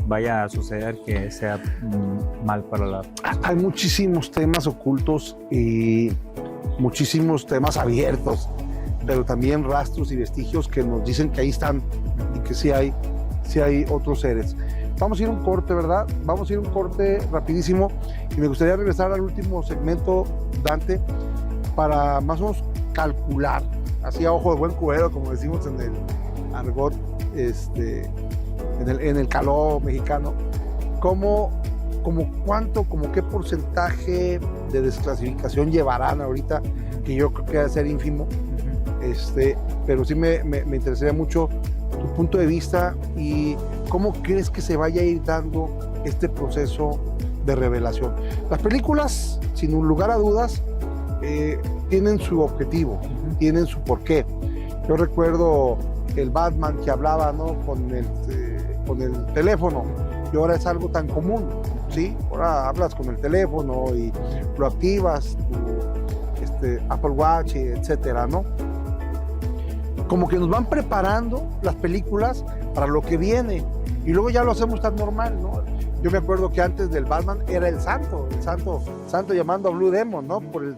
vaya a suceder que sea mal para la... Hay muchísimos temas ocultos y muchísimos temas abiertos, pero también rastros y vestigios que nos dicen que ahí están y que sí hay otros seres. Vamos a ir a un corte, ¿verdad? Vamos a ir a un corte rapidísimo y me gustaría regresar al último segmento, Dante, para más o menos calcular, así a ojo de buen cubero, como decimos en el argot, en el caló mexicano, como cuánto, como qué porcentaje de desclasificación llevarán ahorita, que yo creo que va a ser ínfimo, pero sí me interesaría mucho tu punto de vista y cómo crees que se vaya a ir dando este proceso de revelación. Las películas, sin un lugar a dudas, tienen su objetivo, tienen su porqué. Yo recuerdo el Batman que hablaba, ¿no?, con el teléfono, y ahora es algo tan común, ¿sí? Ahora hablas con el teléfono y lo activas, tu Apple Watch, etcétera, ¿no? Como que nos van preparando las películas para lo que viene y luego ya lo hacemos tan normal, ¿no? Yo me acuerdo que antes del Batman era el santo llamando a Blue Demon, ¿no? Por el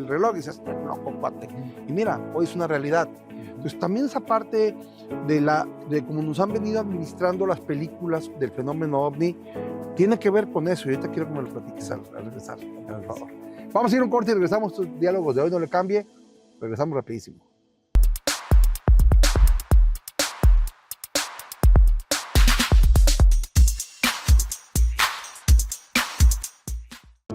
reloj, y dices, no, comparte. Y mira, hoy es una realidad. Entonces también esa parte de cómo nos han venido administrando las películas del fenómeno OVNI tiene que ver con eso, y ahorita quiero que me lo platiques al regresar, por favor. Vamos a ir a un corte y regresamos. Estos diálogos de hoy no le cambie, regresamos rapidísimo.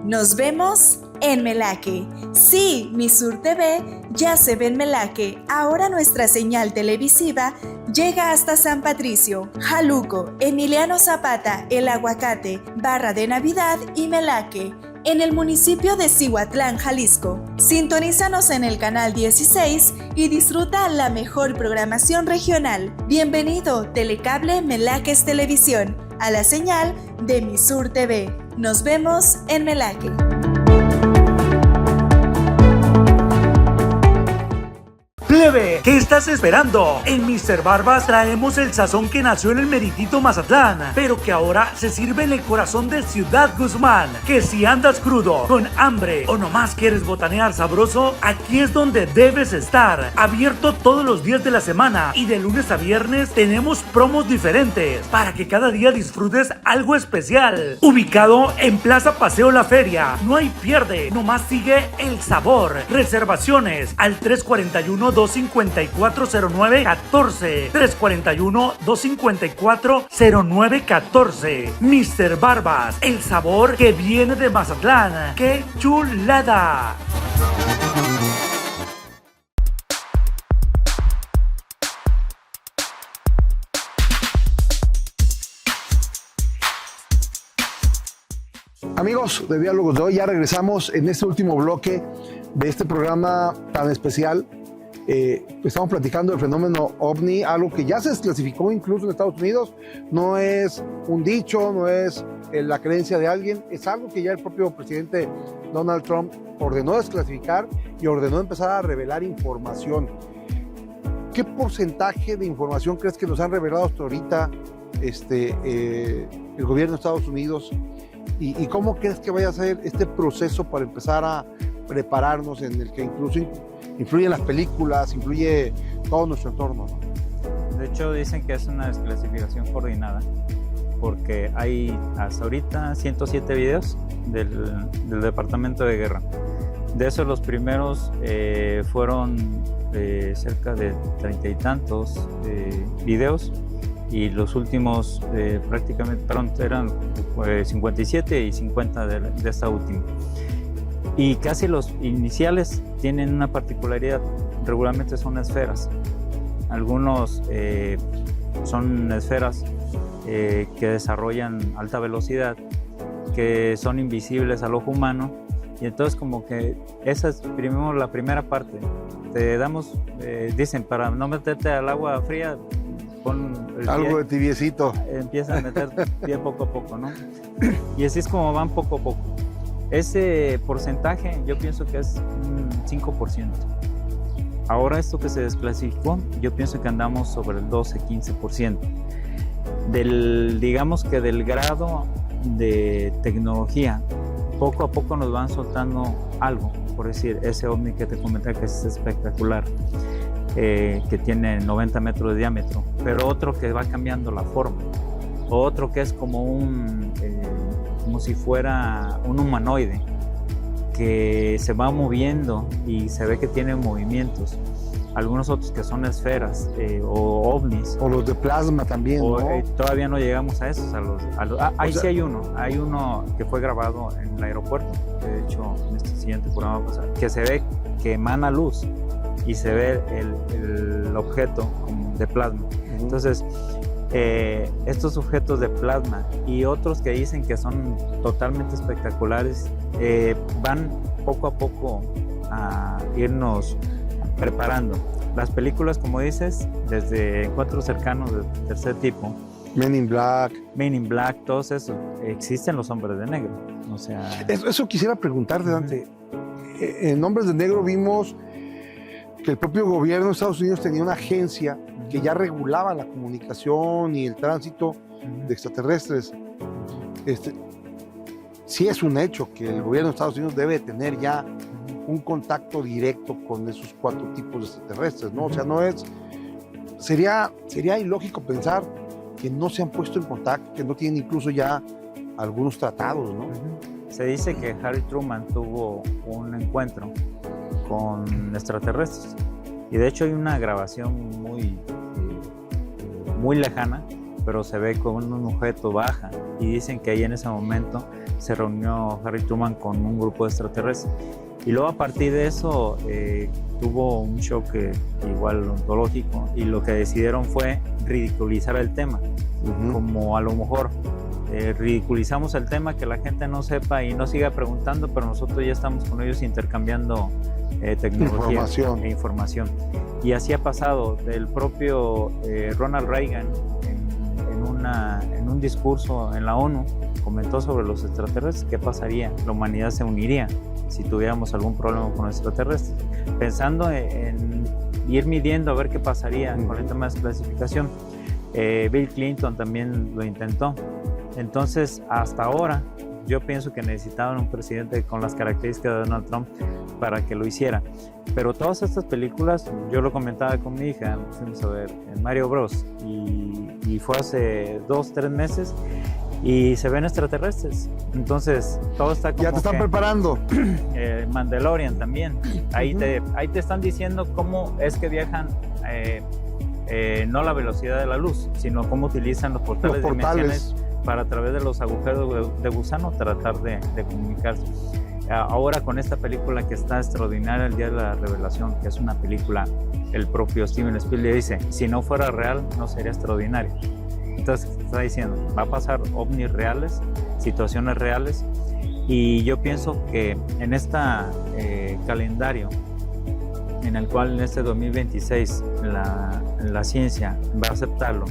Nos vemos en Melaque. Sí, Mi Sur TV ya se ve en Melaque. Ahora nuestra señal televisiva llega hasta San Patricio, Jaluco, Emiliano Zapata, El Aguacate, Barra de Navidad y Melaque, en el municipio de Cihuatlán, Jalisco. Sintonízanos en el canal 16 y disfruta la mejor programación regional. Bienvenido, Telecable Melaques Televisión, a la señal de Mi Sur TV. Nos vemos en Melaque. Plebe, ¿qué estás esperando? En Mr. Barbas traemos el sazón que nació en el meritito Mazatlán, pero que ahora se sirve en el corazón de Ciudad Guzmán. Que si andas crudo, con hambre o nomás quieres botanear sabroso, aquí es donde debes estar. Abierto todos los días de la semana y de lunes a viernes tenemos promos diferentes para que cada día disfrutes algo especial. Ubicado en Plaza Paseo La Feria, no hay pierde, nomás sigue el sabor. Reservaciones al 341-254-0914. 341-254-0914. Mr. Barbas, el sabor que viene de Mazatlán. ¡Qué chulada! Amigos de Diálogos de hoy, ya regresamos en este último bloque de este programa tan especial. Estamos platicando del fenómeno OVNI, algo que ya se desclasificó incluso en Estados Unidos. No es un dicho, no es la creencia de alguien, es algo que ya el propio presidente Donald Trump ordenó desclasificar y ordenó empezar a revelar información. ¿Qué porcentaje de información crees que nos han revelado hasta ahorita el gobierno de Estados Unidos? ¿Y cómo crees que vaya a ser este proceso para empezar a prepararnos, en el que incluso influyen las películas, influye todo nuestro entorno, ¿no? De hecho, dicen que es una desclasificación coordinada, porque hay hasta ahorita 107 videos del Departamento de Guerra. De esos, los primeros fueron cerca de 30 y tantos videos, y los últimos prácticamente eran 57 y 50 de esta última. Y casi los iniciales tienen una particularidad, regularmente son esferas. Algunos son esferas que desarrollan alta velocidad, que son invisibles al ojo humano, y entonces como que esa es primero la primera parte. Te damos, dicen, para no meterte al agua fría, pon el Algo pie, de tibiecito. empieza a meter pie poco a poco, ¿no? Y así es como van poco a poco. Ese porcentaje yo pienso que es un 5%. Ahora esto que se desclasificó, yo pienso que andamos sobre el 12-15%. Digamos que del grado de tecnología, poco a poco nos van soltando algo. Por decir, ese ovni que te comenté que es espectacular, que tiene 90 metros de diámetro, pero otro que va cambiando la forma, otro que es como como si fuera un humanoide que se va moviendo y se ve que tiene movimientos. Algunos otros que son esferas o ovnis. O los de plasma también, ¿no? Todavía no llegamos a esos. Ahí sí hay uno que fue grabado en el aeropuerto, que de hecho en este siguiente programa pasado, que se ve que emana luz y se ve el objeto de plasma. Entonces, estos objetos de plasma y otros que dicen que son totalmente espectaculares, van poco a poco a irnos preparando. Las películas, como dices, desde Encuentros Cercanos de tercer tipo, Men in Black, todos esos, existen los hombres de negro. O sea, eso quisiera preguntarte, Dante. En Hombres de Negro vimos que el propio gobierno de Estados Unidos tenía una agencia que ya regulaba la comunicación y el tránsito de extraterrestres. Sí es un hecho que el gobierno de Estados Unidos debe tener ya un contacto directo con esos 4 tipos de extraterrestres, ¿no? O sea, sería ilógico pensar que no se han puesto en contacto, que no tienen incluso ya algunos tratados, ¿no? Se dice que Harry Truman tuvo un encuentro con extraterrestres y de hecho hay una grabación muy lejana, pero se ve como un objeto baja y dicen que ahí en ese momento se reunió Harry Truman con un grupo de extraterrestres. Y luego a partir de eso tuvo un choque igual ontológico y lo que decidieron fue ridiculizar el tema, como a lo mejor ridiculizamos el tema, que la gente no sepa y no siga preguntando, pero nosotros ya estamos con ellos intercambiando tecnología e información. Y así ha pasado. Del propio Ronald Reagan en un discurso en la ONU comentó sobre los extraterrestres, qué pasaría, la humanidad se uniría si tuviéramos algún problema con los extraterrestres, pensando en ir midiendo a ver qué pasaría con el tema de desclasificación. Bill Clinton también lo intentó. Entonces, hasta ahora, yo pienso que necesitaban un presidente con las características de Donald Trump para que lo hiciera. Pero todas estas películas, yo lo comentaba con mi hija, fuimos a ver Mario Bros. Y fue hace 2-3 meses y se ven extraterrestres. Entonces, todo está como ya te están preparando. Mandalorian también. Ahí te están diciendo cómo es que viajan, no la velocidad de la luz, sino cómo utilizan los portales dimensionales para a través de los agujeros de gusano tratar de comunicarse. Ahora con esta película que está extraordinaria, El Día de la Revelación, que es una película, el propio Steven Spielberg dice, si no fuera real no sería extraordinario. Entonces está diciendo, va a pasar ovnis reales, situaciones reales, y yo pienso que en este calendario en el cual en este 2026 la ciencia va a aceptarlo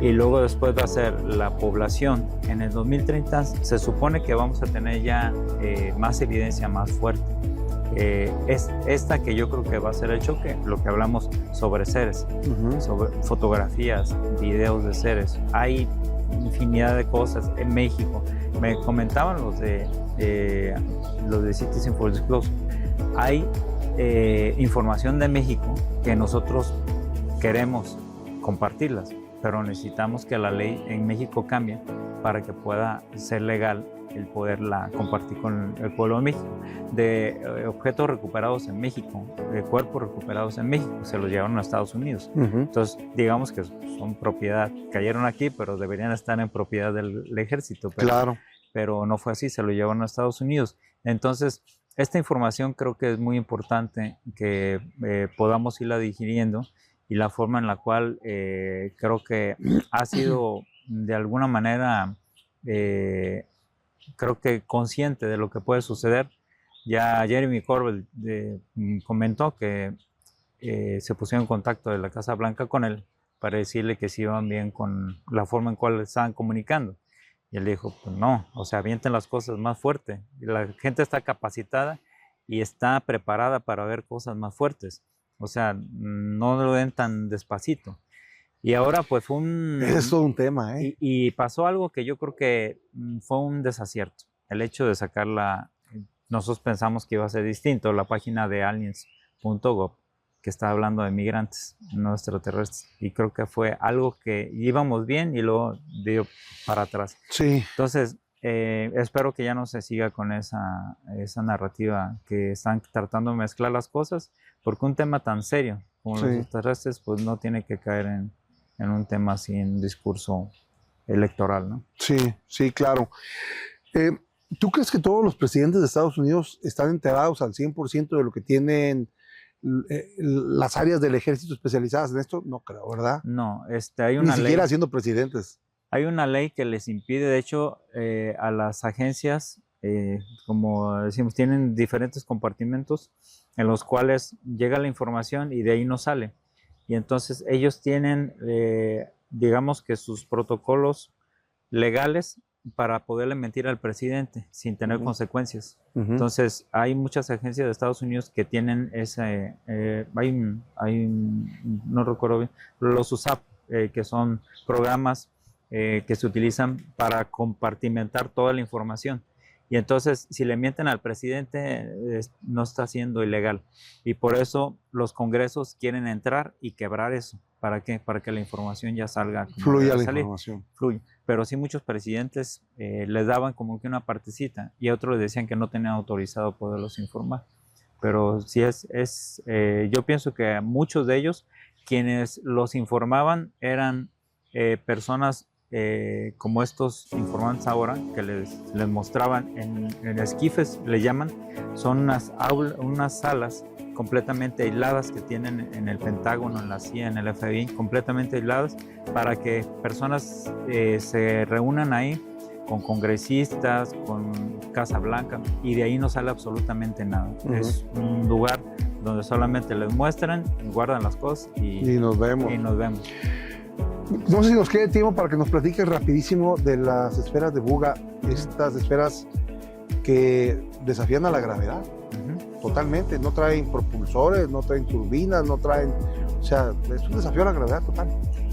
y luego después va a ser la población, en el 2030 se supone que vamos a tener ya más evidencia más fuerte. Es esta que yo creo que va a ser el choque, lo que hablamos sobre seres, sobre fotografías, videos de seres. Hay infinidad de cosas en México. Me comentaban los de Citizen for Disclosure. Hay información de México que nosotros queremos compartirlas, pero necesitamos que la ley en México cambie para que pueda ser legal el poderla compartir con el pueblo de México. De objetos recuperados en México, de cuerpos recuperados en México, se los llevaron a Estados Unidos. Entonces, digamos que son propiedad, cayeron aquí, pero deberían estar en propiedad del ejército. Pero no fue así, se lo llevaron a Estados Unidos. Entonces, esta información creo que es muy importante que podamos irla digiriendo, y la forma en la cual creo que ha sido de alguna manera creo que consciente de lo que puede suceder. Ya Jeremy Corbell comentó que se pusieron en contacto de la Casa Blanca con él para decirle que sí iban bien con la forma en cual estaban comunicando. Y él dijo, pues no, o sea, avienten las cosas más fuerte. La gente está capacitada y está preparada para ver cosas más fuertes. O sea, no lo den tan despacito. Y ahora pues fue Es todo un tema, ¿eh? y pasó algo que yo creo que fue un desacierto. El hecho de sacarla, nosotros pensamos que iba a ser distinto, la página de aliens.gov, que está hablando de migrantes no extraterrestres. Y creo que fue algo que íbamos bien y luego dio para atrás. Sí. Entonces, espero que ya no se siga con esa narrativa que están tratando de mezclar las cosas, porque un tema tan serio como los extraterrestres, pues no tiene que caer en un tema así, en un discurso electoral, ¿no? Sí, sí, claro. ¿Tú crees que todos los presidentes de Estados Unidos están enterados al 100% de lo que tienen las áreas del ejército especializadas en esto? No creo, ¿verdad? No, hay una Ni siquiera ley, siendo presidentes. hay una ley que les impide, de hecho, a las agencias, como decimos, tienen diferentes compartimentos en los cuales llega la información y de ahí no sale. Y entonces ellos tienen, digamos que sus protocolos legales para poderle mentir al presidente sin tener consecuencias. Entonces hay muchas agencias de Estados Unidos que tienen ese, no recuerdo bien, los USAP, que son programas que se utilizan para compartimentar toda la información. Y entonces, si le mienten al presidente, no está siendo ilegal. Y por eso los congresos quieren entrar y quebrar eso. ¿Para qué? Para que la información ya salga. Fluya la información. Fluye. Pero sí, muchos presidentes les daban como que una partecita y a otros les decían que no tenían autorizado poderlos informar. Pero sí yo pienso que muchos de ellos, quienes los informaban, eran personas como estos informantes ahora, que les mostraban en esquifes, le llaman, son unas salas completamente aisladas que tienen en el Pentágono, en la CIA, en el FBI, completamente aisladas, para que personas se reúnan ahí con congresistas, con Casa Blanca, y de ahí no sale absolutamente nada. Es un lugar donde solamente les muestran, guardan las cosas y nos vemos. Y nos vemos. No sé si nos quede tiempo para que nos platiques rapidísimo de las esferas de Buga, estas esferas que desafían a la gravedad. Totalmente, no traen propulsores, no traen turbinas, no traen, o sea, es un desafío a la gravedad total.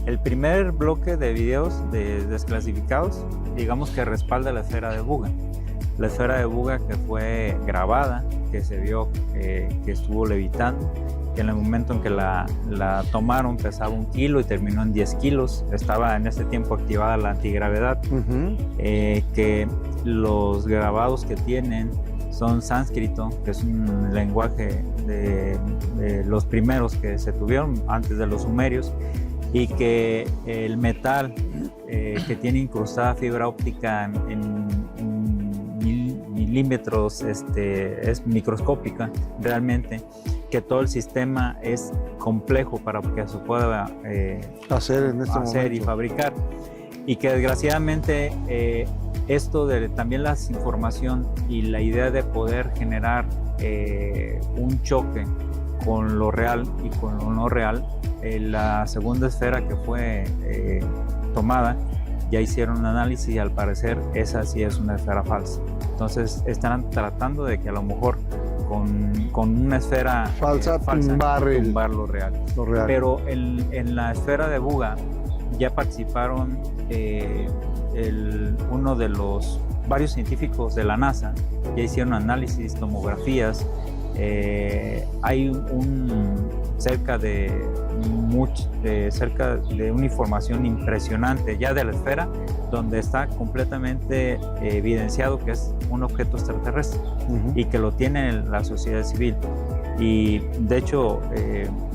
El primer bloque de videos desclasificados, digamos que respalda la esfera de Buga. La esfera de Buga que fue grabada, que se vio que estuvo levitando, que en el momento en que la tomaron pesaba 1 kilo y terminó en 10 kilos. Estaba en ese tiempo activada la antigravedad, que los grabados que tienen son sánscrito, que es un lenguaje de los primeros que se tuvieron antes de los sumerios, y que el metal que tiene incrustada fibra óptica en milímetros es microscópica realmente, que todo el sistema es complejo para que se pueda hacer y fabricar, y que desgraciadamente esto de también la información y la idea de poder generar un choque con lo real y con lo no real, la segunda esfera que fue tomada, ya hicieron un análisis y al parecer esa sí es una esfera falsa. Entonces están tratando de que a lo mejor con una esfera falsa tumbar lo real. Pero en la esfera de Buga ya participaron uno de los varios científicos de la NASA, ya hicieron análisis, tomografías. Hay cerca de una información impresionante ya de la esfera, donde está completamente evidenciado que es un objeto extraterrestre y que lo tiene la sociedad civil. Y de hecho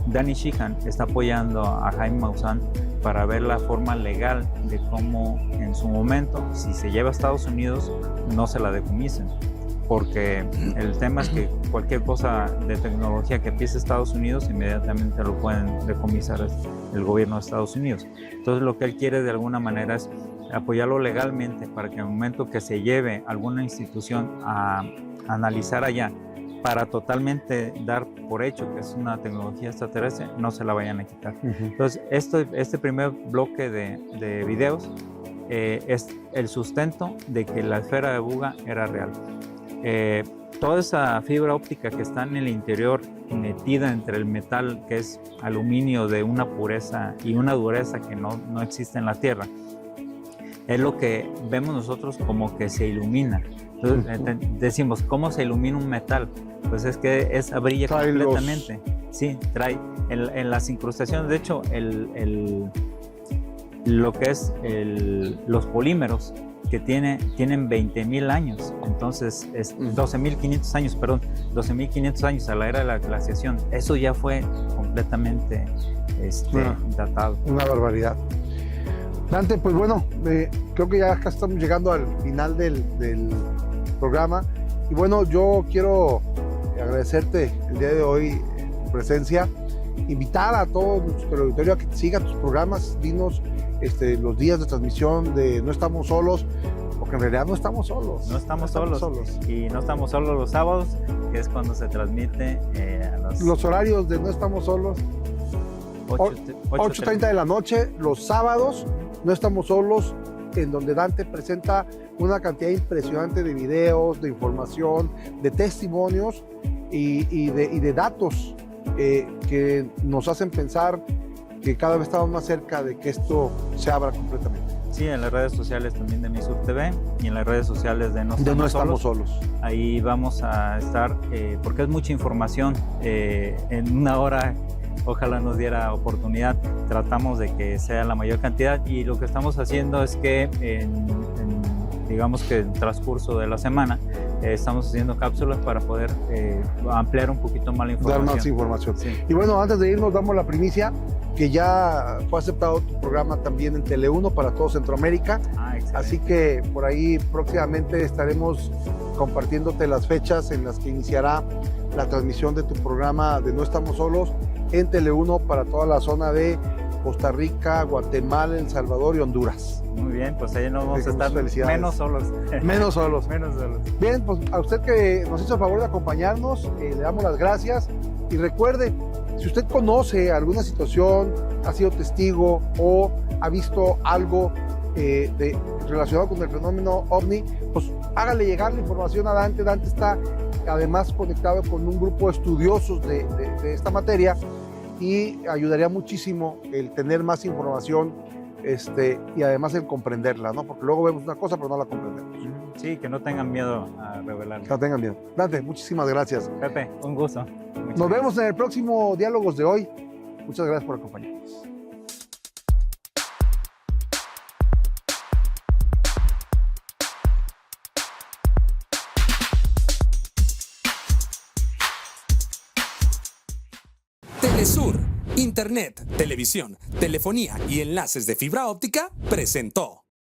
Danny Sheehan está apoyando a Jaime Maussan para ver la forma legal de cómo en su momento, si se lleva a Estados Unidos, no se la decomisen. Porque el tema es que cualquier cosa de tecnología que empiece Estados Unidos, inmediatamente lo pueden decomisar el gobierno de Estados Unidos. Entonces lo que él quiere de alguna manera es apoyarlo legalmente para que en el momento que se lleve alguna institución a analizar allá para totalmente dar por hecho que es una tecnología extraterrestre, no se la vayan a quitar. Entonces, este primer bloque de videos es el sustento de que la esfera de Buga era real. Toda esa fibra óptica que está en el interior, metida entre el metal, que es aluminio de una pureza y una dureza que no existe en la Tierra, es lo que vemos nosotros como que se ilumina. Entonces, decimos, ¿cómo se ilumina un metal? Pues es que brilla completamente. Sí, trae en las incrustaciones. De hecho, lo que es los polímeros que tienen 20.000 años, entonces 12.500 años, perdón, 12.500 años a la era de la glaciación. Eso ya fue completamente datado. Una barbaridad. Dante, pues bueno, creo que ya acá estamos llegando al final del programa. Y bueno, yo quiero agradecerte el día de hoy tu presencia, invitar a todo nuestro auditorio a que siga tus programas, dinos los días de transmisión de No Estamos Solos, porque en realidad no estamos solos. No estamos solos. Y no estamos solos los sábados, que es cuando se transmite los horarios de No Estamos Solos. 8:30 de la noche, los sábados, No Estamos Solos, en donde Dante presenta una cantidad impresionante de videos, de información, de testimonios y de datos que nos hacen pensar que cada vez estamos más cerca de que esto se abra completamente. Sí, en las redes sociales también de Misur TV y en las redes sociales de No Estamos Solos. Ahí vamos a estar, porque es mucha información, en una hora. Ojalá nos diera oportunidad, tratamos de que sea la mayor cantidad, y lo que estamos haciendo es que digamos que en el transcurso de la semana estamos haciendo cápsulas para poder ampliar un poquito más la información. Dar más información. Sí. Y bueno, antes de irnos damos la primicia que ya fue aceptado tu programa también en Tele1 para todo Centroamérica. Así que por ahí próximamente estaremos compartiéndote las fechas en las que iniciará la transmisión de tu programa de No Estamos Solos en Tele1 para toda la zona de Costa Rica, Guatemala, El Salvador y Honduras. Muy bien, pues ahí nos vamos a estar menos solos. Menos solos. Menos solos. Bien, pues a usted que nos hizo el favor de acompañarnos, le damos las gracias. Y recuerde, si usted conoce alguna situación, ha sido testigo o ha visto algo relacionado con el fenómeno OVNI, pues hágale llegar la información a Dante. Dante está además conectado con un grupo de estudiosos de esta materia, y ayudaría muchísimo el tener más información y además el comprenderla, ¿no? Porque luego vemos una cosa pero no la comprendemos. Sí, que no tengan miedo a revelarla. No tengan miedo. Dante, muchísimas gracias. Pepe, un gusto. Nos vemos en el próximo Diálogos de hoy. Muchas gracias por acompañarnos. Telesur, Internet, televisión, telefonía y enlaces de fibra óptica presentó